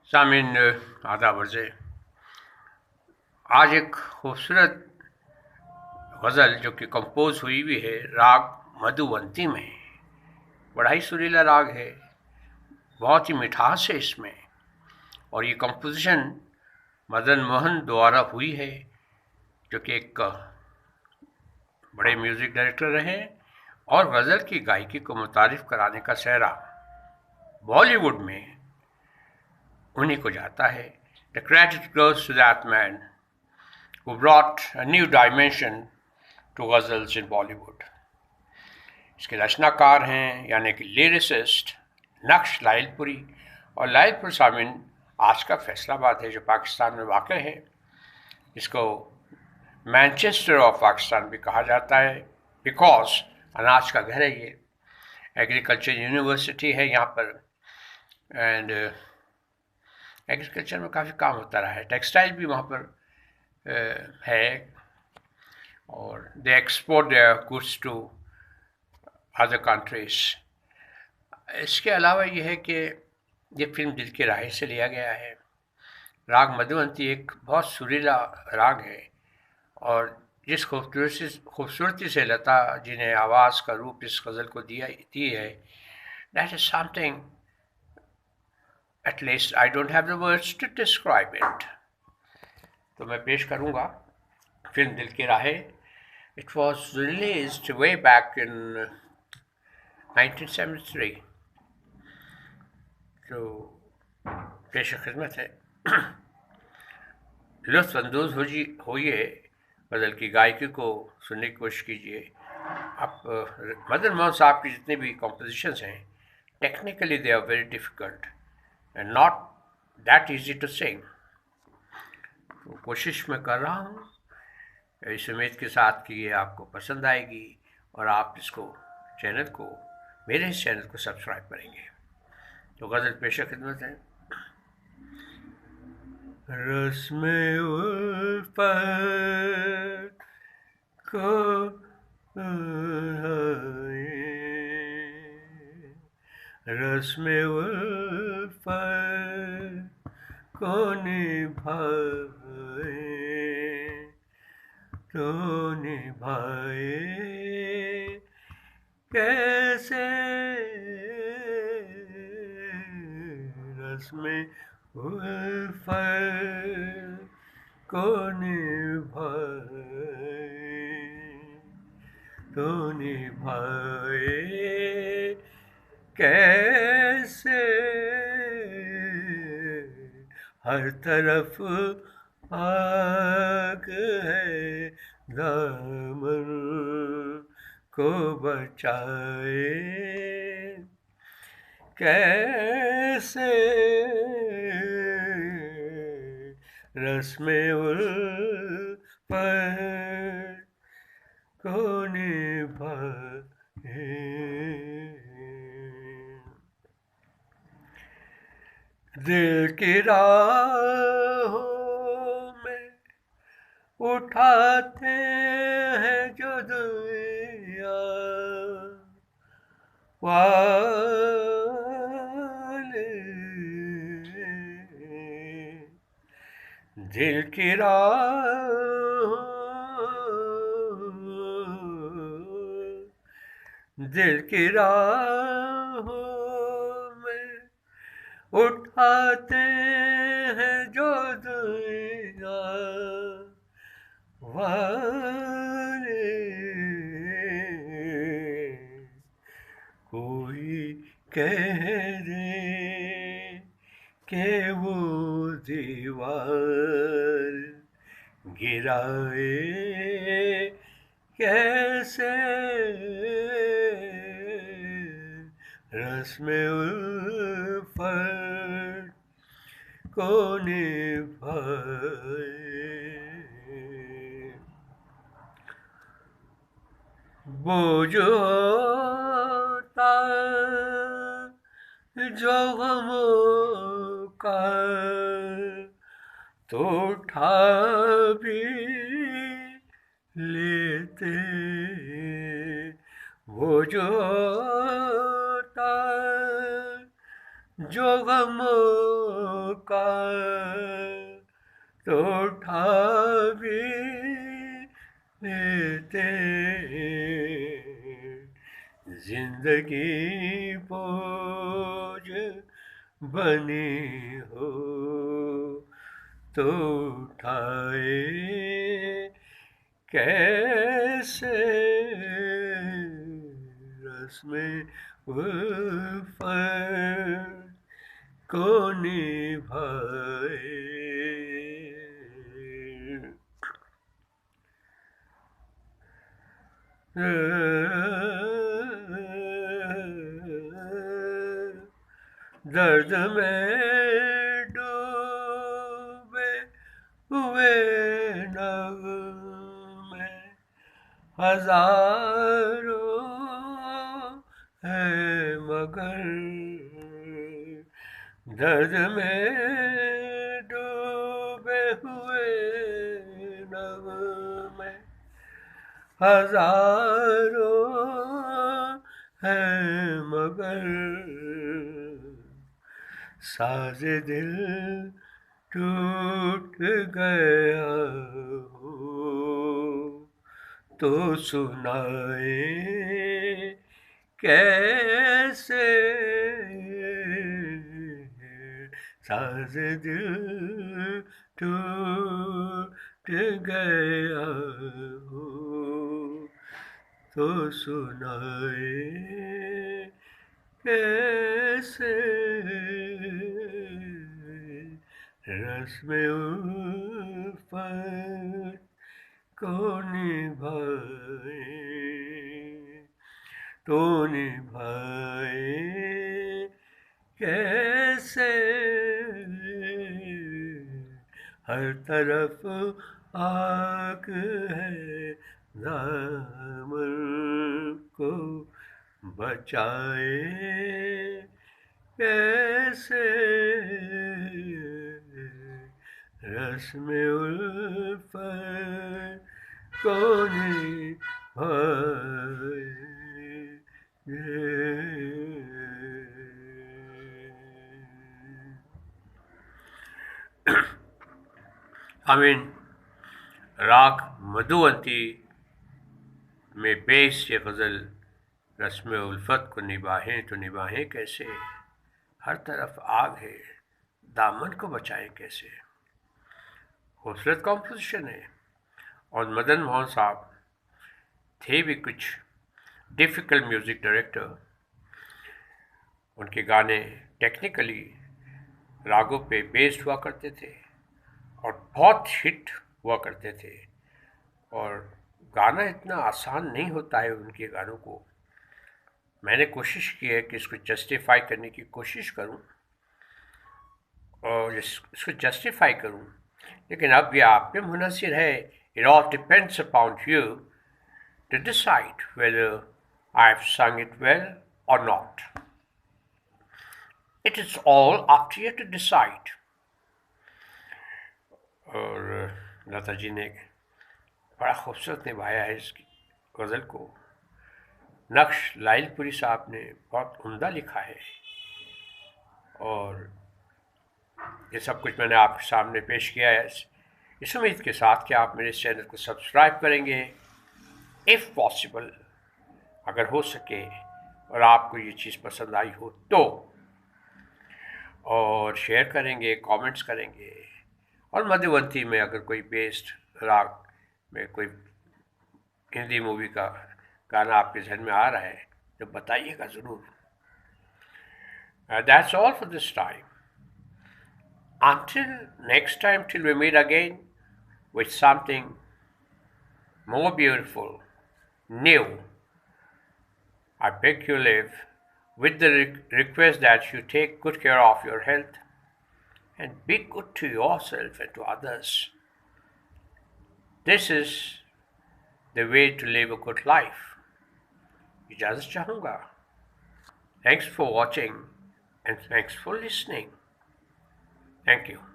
सामीन आदाब अर्ज़। आज एक खूबसूरत गज़ल जो कि कंपोज हुई भी है राग मधुवंती में। बड़ा ही सुरीला राग है, बहुत ही मिठास है इसमें। और ये कंपोजिशन मदन मोहन द्वारा हुई है, जो कि एक बड़े म्यूज़िक डायरेक्टर रहे और गज़ल की गायकी को मुतारिफ कराने का सेहरा बॉलीवुड में उन्हीं को जाता है। The credit goes to that man who brought a new dimension to ghazals in Bollywood. इसके रचनाकार हैं यानी कि लिरिसिस्ट नक्श लाइलपुरी। और लाइलपुर सामिन आज का फैसलाबाद है जो पाकिस्तान में वाक़ है। इसको मैनचेस्टर ऑफ पाकिस्तान भी कहा जाता है, बिकॉज अनाज का घर है ये। एग्रीकल्चर यूनिवर्सिटी है यहाँ पर, एंड एग्रीकल्चर में काफ़ी काम होता रहा है। टेक्सटाइल भी वहाँ पर है, और they export their goods to other countries. इसके अलावा ये है कि ये फिल्म दिल की राह से लिया गया है। राग मधुवंती एक बहुत सुरीला राग है, और जिस खूबसूरती से लता जी ने आवाज़ का रूप इस गज़ल को दी है, that is something, at least I don't have the words to describe it. तो मैं पेश करूँगा फिल्म दिल की राहें। It was released way back in 1973. तो पेश खिदमत है। लुत्फ़ अंदोज़ होइए, गज़ल की गायकी को सुनने की कोशिश कीजिए। आप मदन मोहन साहब की जितने भी कॉम्पोजिशंस हैं, technically they are very difficult and not that easy to sing. तो कोशिश मैं कर रहा हूँ इस उम्मीद के साथ कि ये आपको पसंद आएगी और आप इसको मेरे इस चैनल को सब्सक्राइब करेंगे। तो गज़ल पेश खिदमत है। रस्मे उल्फत को रस्मे उल्फत को निभाए कैसे रस्मे उल्फत को निभाए कैसे हर तरफ आग है, दामन को बचाए कैसे रस्मे उल्फत को निभाए। दिल की राहों में उठाते हैं जो दुनिया वाले, दिल की राहों में उठाते हैं जो दुनिया वाले, कोई कह दे कि वो दीवार गिराए कैसे रस्मे उल्फत को निभाए। बोझ होता जो गमों का तो उठा भी लेते, बोझ होता जो गमों का तो उठा भी लेते, जिंदगी बोझ बनी हो तो उठाए कैसे रस्में उल्फत को निभाए। दर्द में डूबे हुए नग़्मे हजारों है मगर, दर्द में डूबे हुए नग़्मे हजारों है मगर, साज़े दिल टूट गया हो तो सुनाए कैसे, साज़े दिल टूट गया हो तो सुनाए कैसे, रस्में उल्फत को निभाए तो निभाए कैसे, हर तरफ आग है दामन को बचाए कैसे, रस्में उल्फत को निभाए। आमीन। राग मधुवंती में पेश ये गज़ल, रस्म उल्फत को निभाएं तो निभाएं कैसे, हर तरफ आग है दामन को बचाएं कैसे। खूबसूरत कॉम्पोजिशन है और मदन मोहन साहब थे भी कुछ डिफ़िकल्ट म्यूज़िक डायरेक्टर। उनके गाने टेक्निकली रागों पे बेस्ड हुआ करते थे और बहुत हिट हुआ करते थे, और गाना इतना आसान नहीं होता है उनके गानों को। मैंने कोशिश की है कि इसको जस्टिफाई करने की कोशिश करूं और इसको जस्टिफाई करूं, लेकिन अब ये आप पे मुनहसर है। It all depends upon you to decide whether I've sung it well or not. It is all up to you to decide. और लता जी ने बड़ा खूबसूरत निभाया है इस गज़ल को। नक्श लाइलपुरी साहब ने बहुत उम्दा लिखा है और ये सब कुछ मैंने आपके सामने पेश किया है इस उम्मीद के साथ कि आप मेरे चैनल को सब्सक्राइब करेंगे इफ़ पॉसिबल, अगर हो सके और आपको ये चीज़ पसंद आई हो तो, और शेयर करेंगे, कमेंट्स करेंगे। और मधुवंती में अगर कोई बेस्ड राग में कोई हिंदी मूवी का गाना आपके जहन में आ रहा है तो बताइएगा ज़रूर। That's all for this time. Until next time, till we meet again with something more beautiful, new, I beg you leave with the request that you take good care of your health and be good to yourself and to others. This is the way to live a good life. इजाज़त चाहूँगा। Thanks for watching and thanks for listening. Thank you.